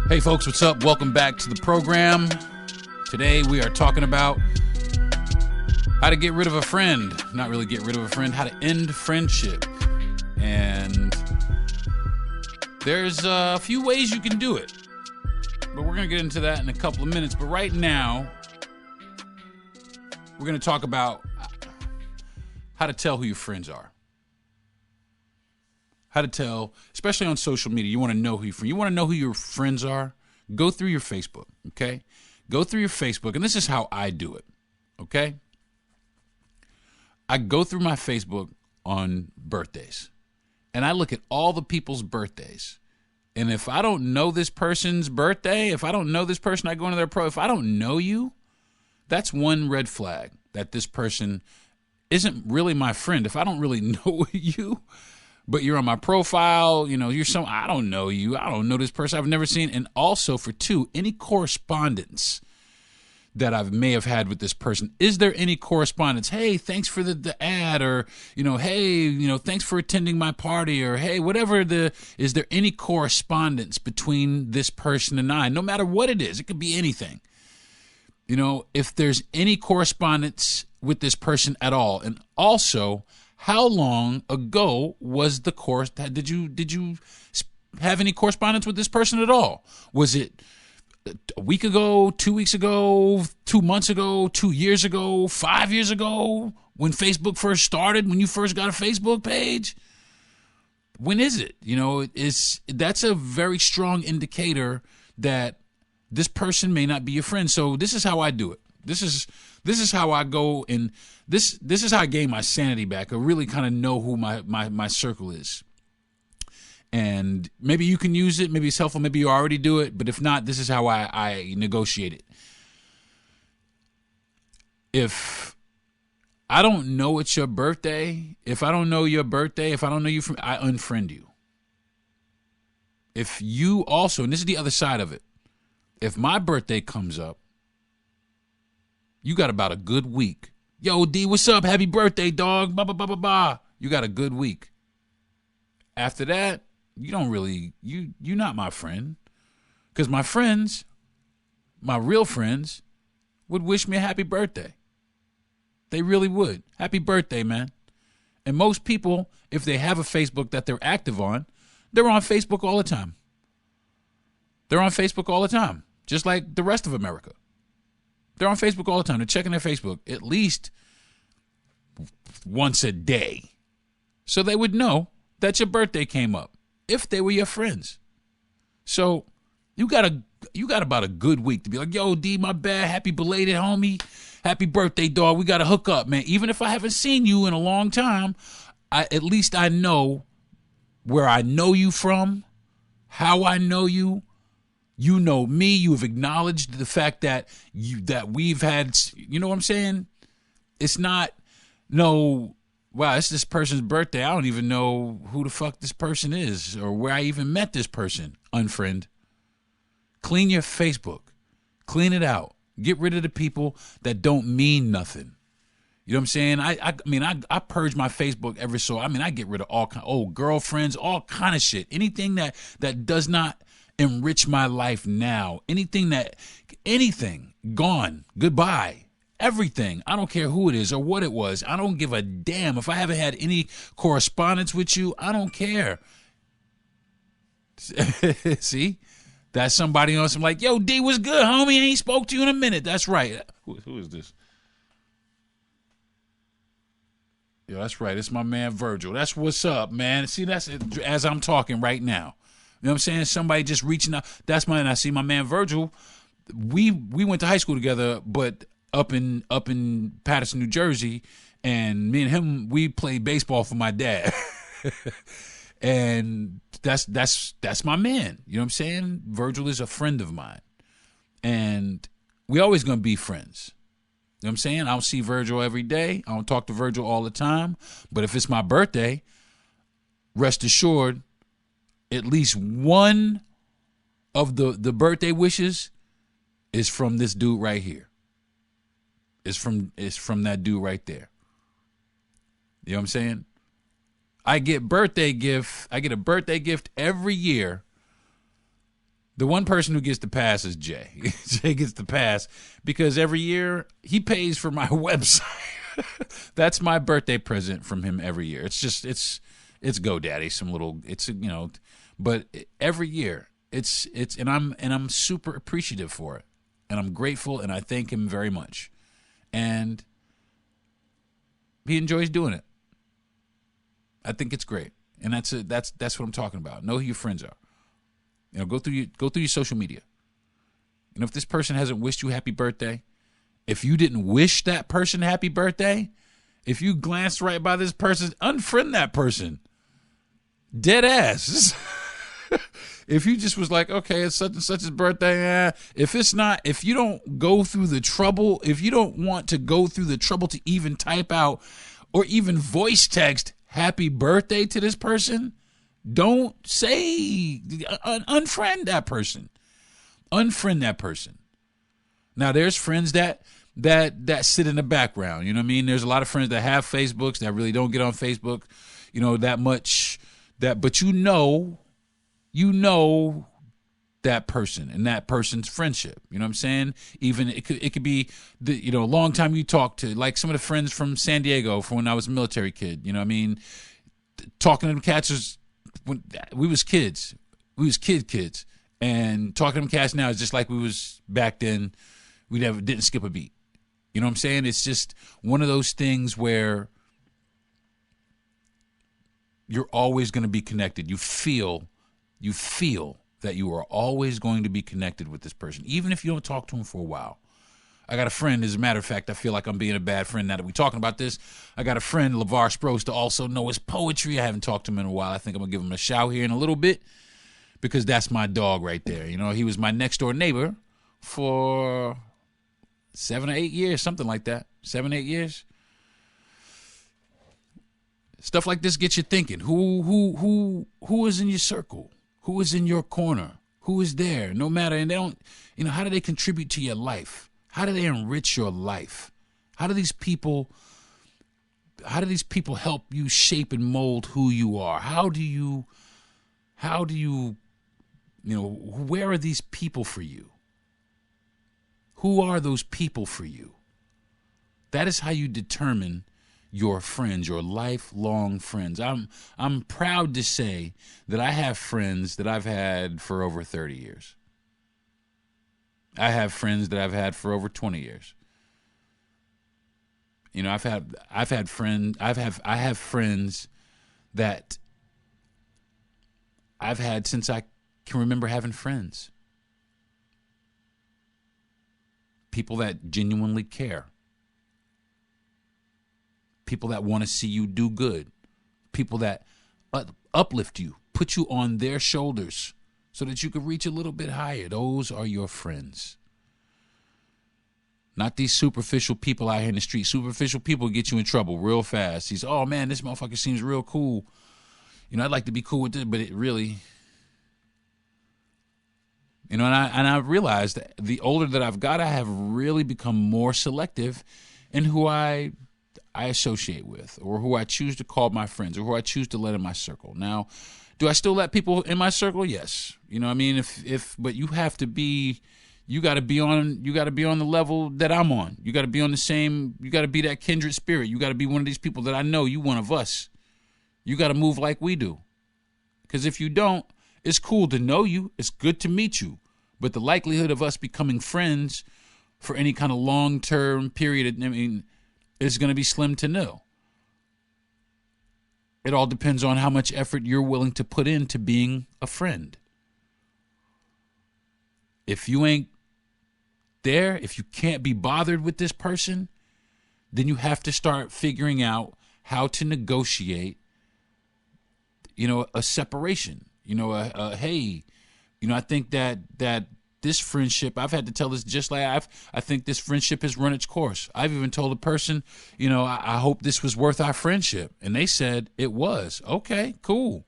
Hey folks, what's up? Welcome back to the program. Today we are talking about how to get rid of a friend. Not really get rid of a friend, how to end friendship. And there's a few ways you can do it, but we're going to get into that in a couple of minutes. But right now, we're going to talk about how to tell who your friends are. How to tell, especially on social media, you want to know who your friends are? Go through your Facebook, okay? Go through your Facebook, and this is how I do it, okay? I go through my Facebook on birthdays, and I look at all the people's birthdays. And if I don't know this person's birthday, if I don't know this person, I go into their if I don't know you, that's one red flag that this person isn't really my friend. If I don't really know you, but you're on my profile, I don't know you. I don't know this person. I've never seen. And also for two, any correspondence that I may have had with this person. Is there any correspondence? Hey, thanks for the ad, or, hey, thanks for attending my party, or hey, whatever is there any correspondence between this person and I? No matter what it is, it could be anything. If there's any correspondence with this person at all, and also how long ago was the course? Did you have any correspondence with this person at all? Was it a week ago, 2 weeks ago, 2 months ago, 2 years ago, 5 years ago, when Facebook first started, when you first got a Facebook page? When is it? That's a very strong indicator that this person may not be your friend. So this is how I do it. This is how I go, and this is how I gain my sanity back. I really kind of know who my circle is. And maybe you can use it. Maybe it's helpful. Maybe you already do it. But if not, this is how I negotiate it. If I don't know it's your birthday, if I don't know your birthday, if I don't know you I unfriend you. If you also, and this is the other side of it, if my birthday comes up, you got about a good week. Yo, D, what's up? Happy birthday, dog. Ba ba ba ba ba. You got a good week. After that, you don't really, you're not my friend. Because my friends, my real friends, would wish me a happy birthday. They really would. Happy birthday, man. And most people, if they have a Facebook that they're active on, they're on Facebook all the time. They're on Facebook all the time, just like the rest of America. They're on Facebook all the time. They're checking their Facebook at least once a day. So they would know that your birthday came up if they were your friends. So you got about a good week to be like, yo, D, my bad. Happy belated, homie. Happy birthday, dog. We got to hook up, man. Even if I haven't seen you in a long time, at least I know where I know you from, how I know you. You know me. You've acknowledged the fact that we've had, you know what I'm saying? It's not, no, wow, it's this person's birthday. I don't even know who the fuck this person is or where I even met this person. Unfriend. Clean your Facebook. Clean it out. Get rid of the people that don't mean nothing. You know what I'm saying? I purge my Facebook every so. I get rid of all kind, old girlfriends, all kind of shit. Anything that does not enrich my life now. Anything, gone, goodbye, everything. I don't care who it is or what it was. I don't give a damn. If I haven't had any correspondence with you, I don't care. See, that's somebody on some like, yo, D, what's good, homie? I ain't spoke to you in a minute. That's right. Who is this? Yo, that's right. It's my man Virgil. That's what's up, man. See, that's as I'm talking right now. You know what I'm saying? Somebody just reaching out. That's I see my man Virgil. We went to high school together, but up in Paterson, New Jersey, and me and him, we played baseball for my dad. And that's my man. You know what I'm saying? Virgil is a friend of mine. And we always gonna be friends. You know what I'm saying? I don't see Virgil every day. I don't talk to Virgil all the time. But if it's my birthday, rest assured, at least one of the birthday wishes is from this dude right here. It's from that dude right there. You know what I'm saying? I get a birthday gift every year. The one person who gets the pass is Jay. Jay gets the pass because every year he pays for my website. That's my birthday present from him every year. It's just it's GoDaddy, but every year it's and I'm super appreciative for it. And I'm grateful and I thank him very much. And he enjoys doing it. I think it's great, and that's what I'm talking about. Know who your friends are. Go through your social media. If this person hasn't wished you happy birthday, if you didn't wish that person happy birthday, if you glanced right by this person, unfriend that person. Dead ass. If you just was like, okay, it's such and such's birthday, if you don't go through the trouble, if you don't want to go through the trouble to even type out or even voice text happy birthday to this person, don't say, unfriend that person. Unfriend that person. Now, there's friends that sit in the background. You know what I mean? There's a lot of friends that have Facebooks that really don't get on Facebook, that much. But you know that person and that person's friendship. You know what I'm saying? Even it could be a long time you talked to, like some of the friends from San Diego from when I was a military kid. You know what I mean? Talking to them cats was when we was kids. We was kids. And talking to them cats now is just like we was back then. We didn't skip a beat. You know what I'm saying? It's just one of those things where you're always going to be connected. You feel that you are always going to be connected with this person, even if you don't talk to him for a while. I got a friend, as a matter of fact, I feel like I'm being a bad friend now that we're talking about this. I got a friend, LeVar Sprouse, to also know his poetry. I haven't talked to him in a while. I think I'm going to give him a shout here in a little bit because that's my dog right there. He was my next door neighbor for 7 or 8 years, something like that. 7, 8 years. Stuff like this gets you thinking. Who is in your circle? Who is in your corner? Who is there? No matter, and they don't, how do they contribute to your life? How do they enrich your life? How do these people help you shape and mold who you are? How do you, where are these people for you? Who are those people for you? That is how you determine your friends, your lifelong friends. I'm proud to say that I have friends that I've had for over 30 years. I have friends that I've had for over 20 years. I have friends that I've had since I can remember having friends. People that genuinely care. People that want to see you do good. People that uplift you, put you on their shoulders so that you can reach a little bit higher. Those are your friends. Not these superficial people out here in the street. Superficial people get you in trouble real fast. He's, oh man, this motherfucker seems real cool. I'd like to be cool with this, but it really, and I realized that the older that I've got, I have really become more selective in who I associate with, or who I choose to call my friends, or who I choose to let in my circle. Now, do I still let people in my circle? Yes. But you have to be, you got to be on the level that I'm on. You got to be on the same, you got to be that kindred spirit. You got to be one of these people that I know you one of us. You got to move like we do. Because if you don't, It's cool to know you. It's good to meet you. But the likelihood of us becoming friends for any kind of long-term period, is going to be slim to nil. It all depends on how much effort you're willing to put into being a friend. If you ain't there, if you can't be bothered with this person, then you have to start figuring out how to negotiate, a separation. Hey, I think that this friendship, I've had to tell this just like I think this friendship has run its course. I've even told a person, I hope this was worth our friendship. And they said it was. Okay, cool.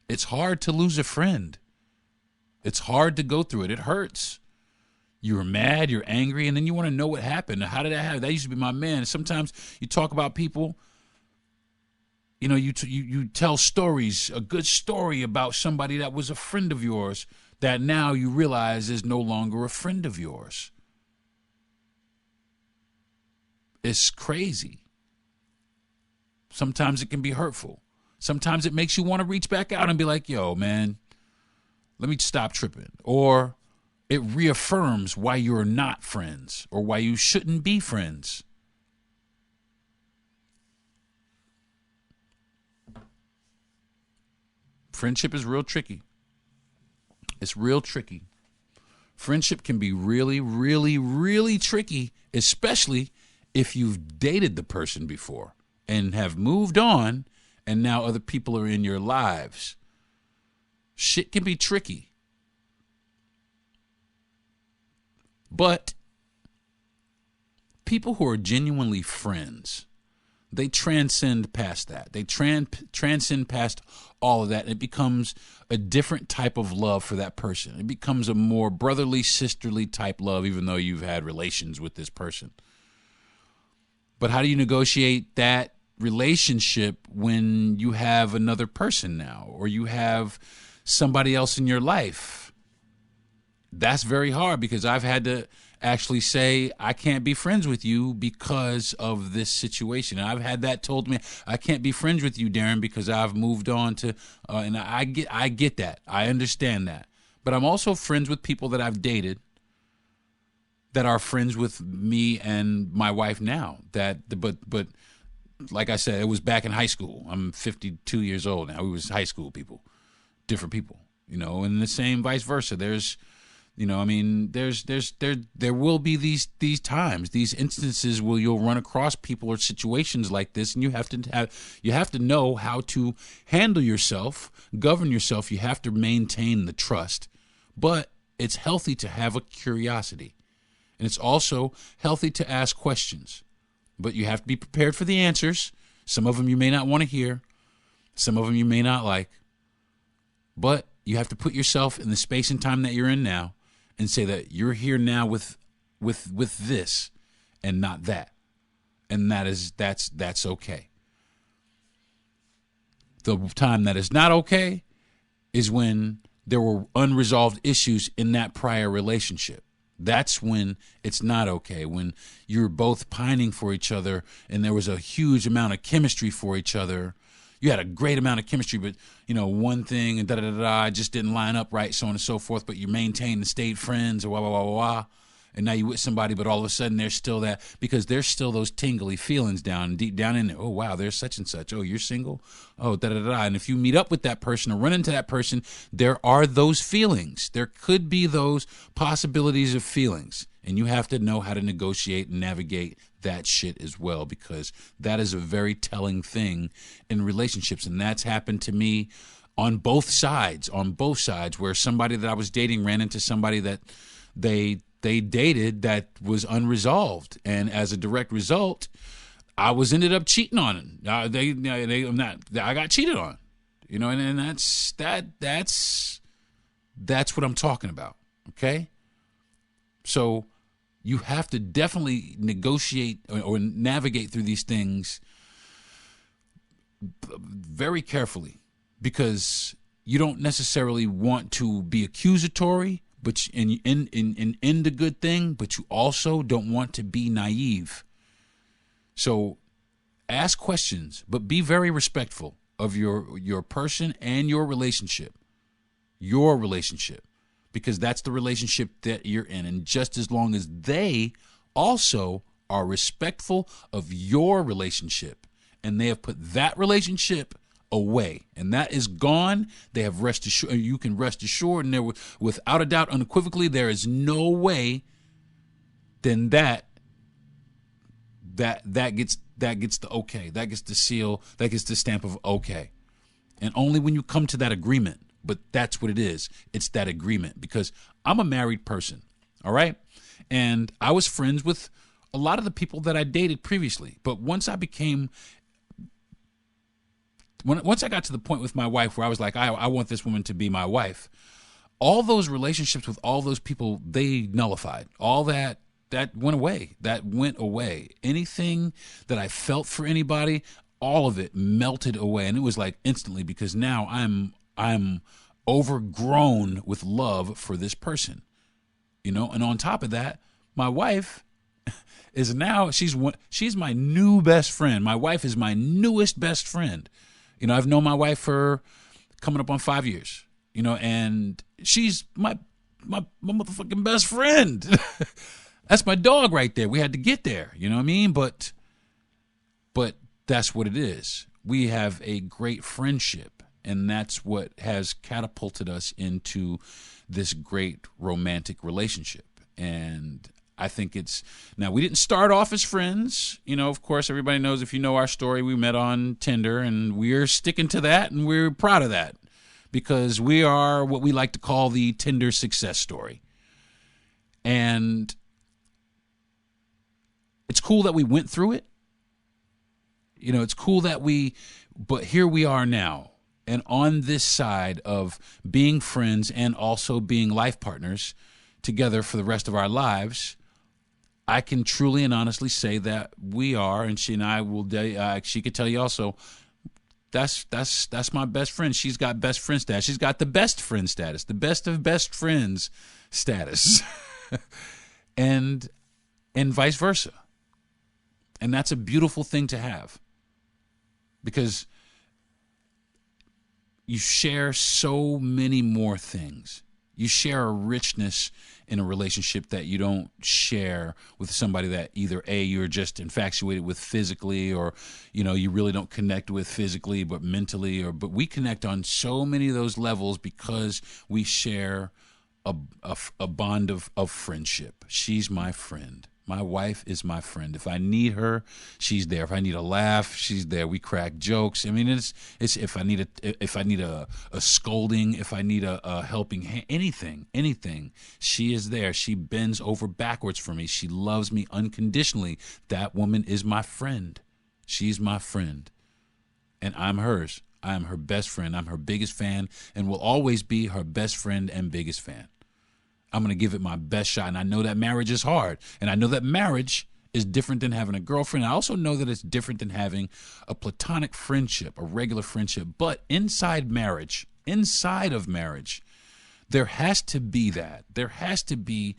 It's hard to lose a friend. It's hard to go through it. It hurts. You're mad, you're angry, and then you want to know what happened. How did that happen? That used to be my man. Sometimes you talk about people, you tell stories, a good story about somebody that was a friend of yours that now you realize is no longer a friend of yours. It's crazy. Sometimes it can be hurtful. Sometimes it makes you want to reach back out and be like, yo, man, let me stop tripping. Or it reaffirms why you're not friends or why you shouldn't be friends. Friendship is real tricky. It's real tricky. Friendship can be really, really, really tricky, especially if you've dated the person before and have moved on and now other people are in your lives. Shit can be tricky. But people who are genuinely friends, they transcend past that. They transcend past all of that. It becomes a different type of love for that person. It becomes a more brotherly, sisterly type love, even though you've had relations with this person. But how do you negotiate that relationship when you have another person now, or you have somebody else in your life? That's very hard, because I've had to actually say, I can't be friends with you because of this situation. And I've had that told to me, I can't be friends with you, Deron, because I've moved on to, and I get that. I understand that. But I'm also friends with people that I've dated that are friends with me and my wife now. But like I said, it was back in high school. I'm 52 years old now. We was high school people, different people, and the same vice versa. There will be these times, these instances where you'll run across people or situations like this, and you have to know how to handle yourself, govern yourself. You have to maintain the trust, but it's healthy to have a curiosity, and it's also healthy to ask questions, but you have to be prepared for the answers. Some of them you may not want to hear, some of them you may not like, but you have to put yourself in the space and time that you're in now and say that you're here now with this and not that. And that's okay. The time that is not okay is when there were unresolved issues in that prior relationship. That's when it's not okay, when you're both pining for each other and there was a huge amount of chemistry for each other. You had a great amount of chemistry, but, one thing and just didn't line up right, so on and so forth, but you maintained and stayed friends, or and now you're with somebody, but all of a sudden there's still that, because there's still those tingly feelings deep down in there. Oh, wow, there's such and such. Oh, you're single? Oh, And if you meet up with that person or run into that person, there are those feelings. There could be those possibilities of feelings, and you have to know how to negotiate and navigate that shit as well, because that is a very telling thing in relationships. And that's happened to me on both sides, where somebody that I was dating ran into somebody that they dated that was unresolved. And as a direct result, I ended up cheating on them. I got cheated on, and that's what I'm talking about. Okay. So you have to definitely negotiate or navigate through these things very carefully, because you don't necessarily want to be accusatory, but and end a good thing, but you also don't want to be naive. So Ask questions, but be very respectful of your person and your relationship. Your relationship. Because that's the relationship that you're in. And just as long as they also are respectful of your relationship and they have put that relationship away and that is gone, they have rest assured. You can rest assured, and there, without a doubt, unequivocally, there is no way then that gets the okay, that gets the seal, that gets the stamp of okay. And only when you come to that agreement. But that's what it is. It's that agreement, because I'm a married person, all right? And I was friends with a lot of the people that I dated previously. But once I got to the point with my wife where I was like, I want this woman to be my wife, all those relationships with all those people, they nullified. All that went away. That went away. Anything that I felt for anybody, all of it melted away. And it was like instantly, because now I'm overgrown with love for this person, and on top of that, my wife is now, she's my new best friend. My wife is my newest best friend. I've known my wife for coming up on 5 years, and she's my motherfucking best friend. That's my dog right there. We had to get there, you know what I mean? But that's what it is. We have a great friendship. And that's what has catapulted us into this great romantic relationship. And I think now we didn't start off as friends. Of course, everybody knows, if you know our story, we met on Tinder, and we're sticking to that, and we're proud of that, because we are what we like to call the Tinder success story. And it's cool that we went through it. It's cool that but here we are now. And on this side of being friends and also being life partners together for the rest of our lives, I can truly and honestly say that we are, and she and I will, she could tell you also, that's my best friend. She's got best friend status. She's got the best friend status, the best of best friends status, and vice versa. And that's a beautiful thing to have, because you share so many more things. You share a richness in a relationship that you don't share with somebody that either A, you're just infatuated with physically, or you really don't connect with physically but mentally, but we connect on so many of those levels because we share a bond of friendship. She's my friend. My wife is my friend. If I need her, she's there. If I need a laugh, she's there. We crack jokes. I mean, it's if I need a scolding, if I need a helping hand, anything, she is there. She bends over backwards for me. She loves me unconditionally. That woman is my friend. She's my friend, and I'm hers. I am her best friend. I'm her biggest fan, and will always be her best friend and biggest fan. I'm going to give it my best shot. And I know that marriage is hard. And I know that marriage is different than having a girlfriend. I also know that it's different than having a platonic friendship, a regular friendship. But inside of marriage, there has to be that. There has to be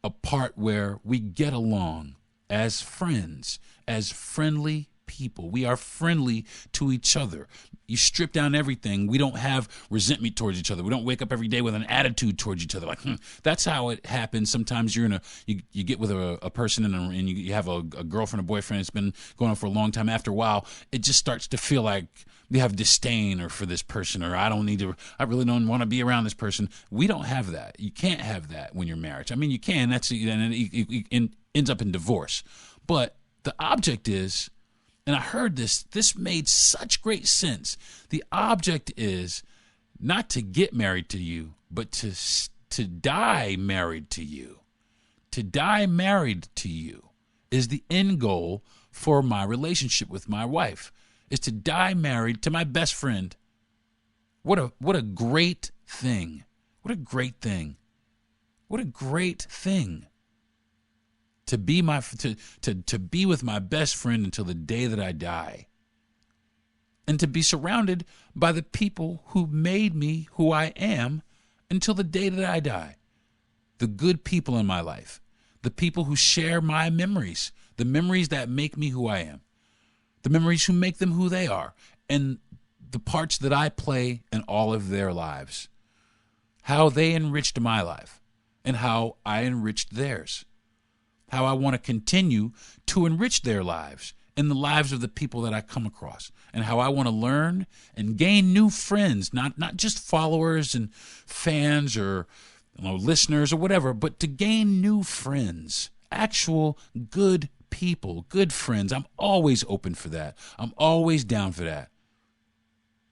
a part where we get along as friends, as friendly people. We are friendly to each other. You strip down everything. We don't have resentment towards each other. We don't wake up every day with an attitude towards each other. Like, that's how it happens. Sometimes you get with a person and you have a girlfriend or boyfriend that's been going on for a long time. After a while, it just starts to feel like you have disdain for this person, or I really don't want to be around this person. We don't have that. You can't have that when you're married. I mean, you can. And it ends up in divorce. But the object is, and I heard this made such great sense. The object is not to get married to you, but to die married to you. To die married to you is the end goal for my relationship with my wife, is to die married to my best friend. What a great thing. What a great thing. What a great thing. To be with my best friend until the day that I die, and to be surrounded by the people who made me who I am until the day that I die. The good people in my life, the people who share my memories, the memories that make me who I am. the memories who make them who they are, and the parts that I play in all of their lives, how they enriched my life and how I enriched theirs, how I want to continue to enrich their lives and the lives of the people that I come across, and how I want to learn and gain new friends, not just followers and fans or listeners or whatever, but to gain new friends, actual good people, good friends. I'm always open for that. I'm always down for that.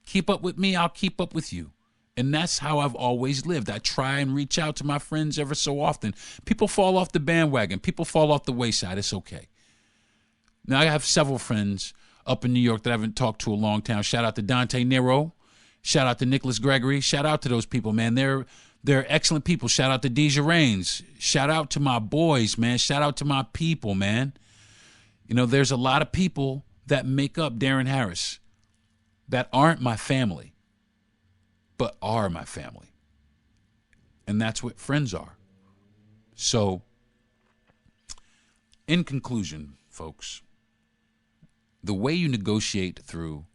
Keep up with me, I'll keep up with you. And that's how I've always lived. I try and reach out to my friends ever so often. People fall off the bandwagon. People fall off the wayside. It's okay. Now, I have several friends up in New York that I haven't talked to a long time. Shout out to Dante Nero. Shout out to Nicholas Gregory. Shout out to those people, man. They're excellent people. Shout out to Deja Rains. Shout out to my boys, man. Shout out to my people, man. There's a lot of people that make up Deron Harris that aren't my family, but are my family. And that's what friends are. So, in conclusion, folks, the way you negotiate through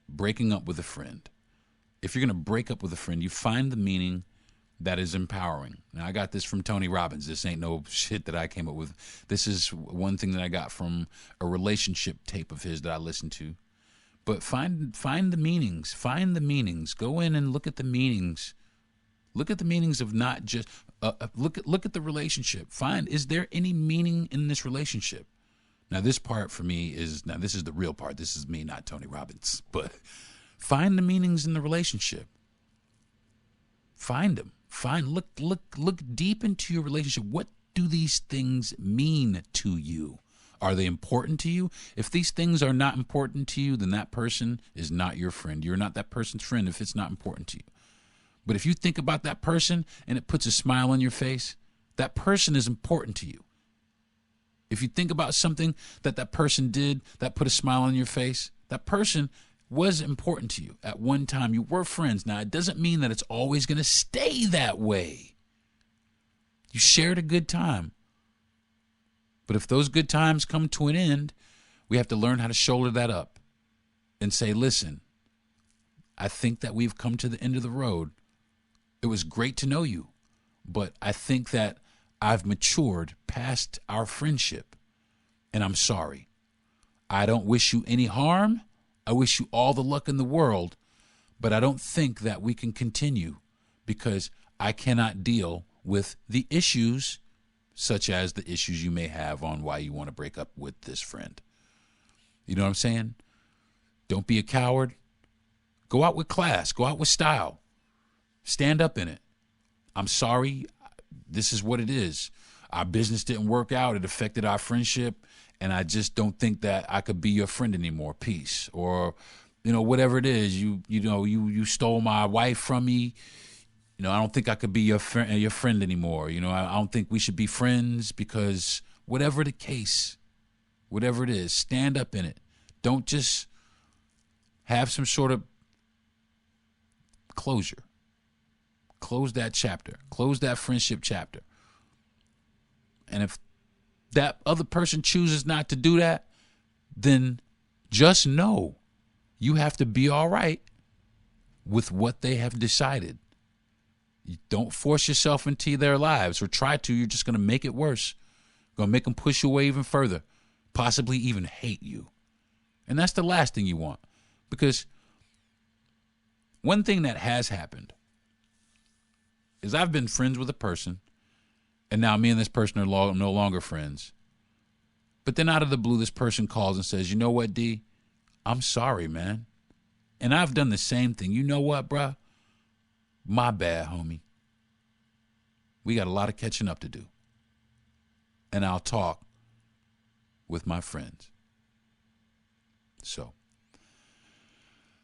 breaking up with a friend, if you're going to break up with a friend, you find the meaning that is empowering. Now, I got this from Tony Robbins. This ain't no shit that I came up with. This is one thing that I got from a relationship tape of his that I listened to. But find the meanings. Find the meanings. Go in and look at the meanings. Look at the meanings of not just look at the relationship. Is there any meaning in this relationship? Now, this part for me this is the real part. This is me, not Tony Robbins. But find the meanings in the relationship. Find them. Look deep into your relationship. What do these things mean to you? Are they important to you? If these things are not important to you, then that person is not your friend. You're not that person's friend if it's not important to you. But if you think about that person and it puts a smile on your face, that person is important to you. If you think about something that person did that put a smile on your face, that person was important to you at one time. You were friends. Now, it doesn't mean that it's always going to stay that way. You shared a good time. But if those good times come to an end, we have to learn how to shoulder that up and say, listen, I think that we've come to the end of the road. It was great to know you, but I think that I've matured past our friendship, and I'm sorry. I don't wish you any harm. I wish you all the luck in the world, but I don't think that we can continue because I cannot deal with the issues such as the issues you may have on why you want to break up with this friend. You know what I'm saying? Don't be a coward. Go out with class. Go out with style. Stand up in it. I'm sorry. This is what it is. Our business didn't work out. It affected our friendship, and I just don't think that I could be your friend anymore. Peace. Or, whatever it is. You stole my wife from me. I don't think I could be your friend anymore. I don't think we should be friends because whatever the case, whatever it is, stand up in it. Don't just have some sort of closure. Close that chapter. Close that friendship chapter. And if that other person chooses not to do that, then just know you have to be all right with what they have decided. You don't force yourself into their lives or try to. You're just going to make it worse. Going to make them push you away even further, possibly even hate you. And that's the last thing you want. Because one thing that has happened is I've been friends with a person, and now me and this person are no longer friends. But then out of the blue, this person calls and says, you know what, D? I'm sorry, man. And I've done the same thing. You know what, bruh? My bad, homie. We got a lot of catching up to do. And I'll talk with my friends. So,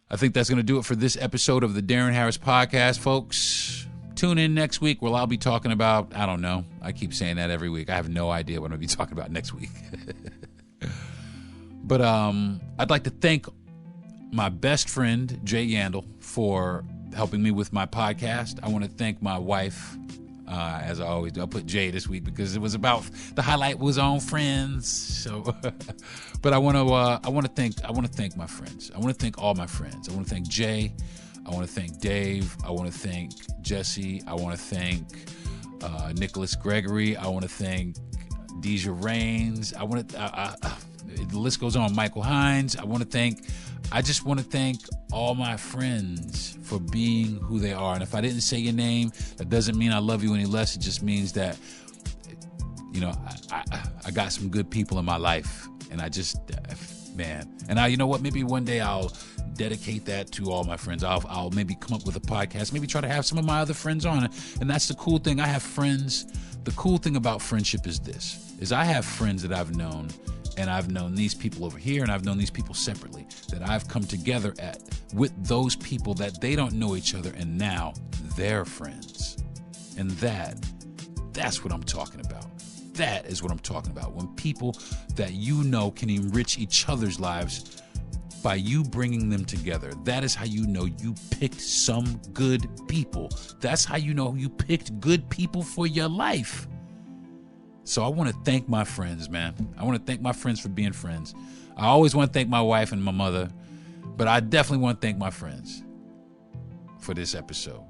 I think that's going to do it for this episode of the Deron Harris Podcast, folks. Tune in next week where I'll be talking about, I don't know. I keep saying that every week. I have no idea what I'll be talking about next week. But I'd like to thank my best friend, Jay Yandel, for helping me with my podcast. I want to thank my wife, As I always do. I put Jay this week because it was about the highlight was on friends. So, but I want to thank my friends. I want to thank all my friends. I want to thank Jay. I want to thank Dave. I want to thank Jesse. I want to thank Nicholas Gregory. I want to thank Deja Rains. I want to. The list goes on. Michael Hines. I just want to thank all my friends for being who they are. And if I didn't say your name, that doesn't mean I love you any less. It just means that, I got some good people in my life. And you know what? Maybe one day I'll dedicate that to all my friends. I'll maybe come up with a podcast, maybe try to have some of my other friends on it. And that's the cool thing. I have friends. The cool thing about friendship is I have friends that I've known. And I've known these people over here, and I've known these people separately that I've come together with those people that they don't know each other, and now they're friends. And that's what I'm talking about. That is what I'm talking about. When people that can enrich each other's lives by you bringing them together. That is how you know you picked some good people. That's how you know you picked good people for your life. So I want to thank my friends, man. I want to thank my friends for being friends. I always want to thank my wife and my mother, but I definitely want to thank my friends for this episode.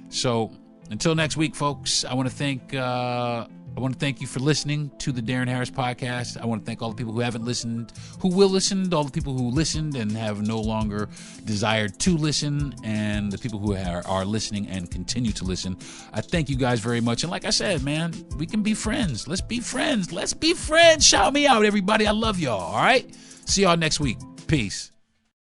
So until next week, folks, I want to thank you for listening to the Deron Harris Podcast. I want to thank all the people who haven't listened, who will listen, all the people who listened and have no longer desired to listen, and the people who are listening and continue to listen. I thank you guys very much. And like I said, man, we can be friends. Let's be friends. Let's be friends. Shout me out, everybody. I love y'all. All right? See y'all next week. Peace.